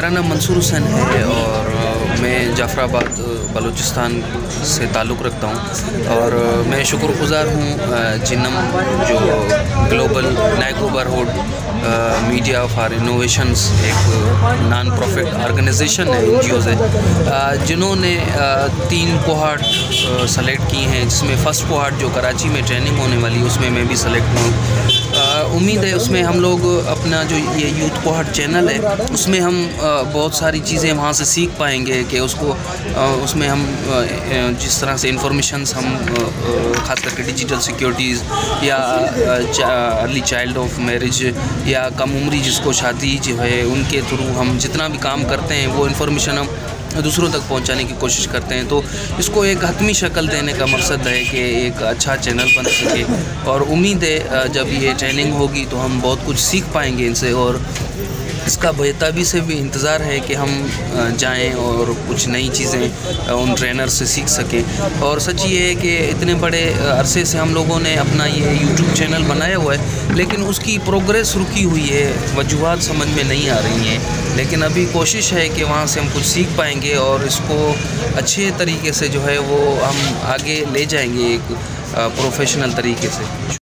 मेरा नाम मंसूर हुसैन है और मैं जाफ़राबाद बलूचिस्तान से ताल्लुक़ रखता हूँ। और मैं शुक्रगुज़ार हूँ जिनम जो global neighbourhood media for innovations एक नॉन प्रॉफिट ऑर्गेनाइजेशन है, NGOs है, जिन्होंने 3 कोहॉर्ट सेलेक्ट की हैं, जिसमें फ़र्स्ट कोहॉर्ट जो कराची में ट्रेनिंग होने वाली है उसमें मैं भी सेलेक्ट हूँ। उम्मीद है उसमें हम लोग अपना जो ये यूथ कोहॉर्ट चैनल है उसमें हम बहुत सारी चीज़ें वहाँ से सीख पाएंगे कि उसमें हम जिस तरह से इंफॉर्मेशंस हम ख़ास करके डिजिटल सिक्योरिटीज़ या अर्ली चाइल्ड ऑफ मैरिज या कम उम्री जिसको शादी जो है उनके थ्रू हम जितना भी काम करते हैं वो इन्फॉर्मेशन हम दूसरों तक पहुंचाने की कोशिश करते हैं। तो इसको एक हतमी शक्ल देने का मकसद है कि एक अच्छा चैनल बन सके और उम्मीद है जब ये ट्रेनिंग होगी तो हम बहुत कुछ सीख पाएंगे इनसे और इसका बेताबी से भी इंतज़ार है कि हम जाएं और कुछ नई चीज़ें उन ट्रेनर से सीख सकें। और सच ये है कि इतने बड़े अरसे से हम लोगों ने अपना ये YouTube चैनल बनाया हुआ है लेकिन उसकी प्रोग्रेस रुकी हुई है, वजूहात समझ में नहीं आ रही हैं, लेकिन अभी कोशिश है कि वहाँ से हम कुछ सीख पाएंगे और इसको अच्छे तरीके से जो है वो हम आगे ले जाएंगे एक प्रोफेशनल तरीके से।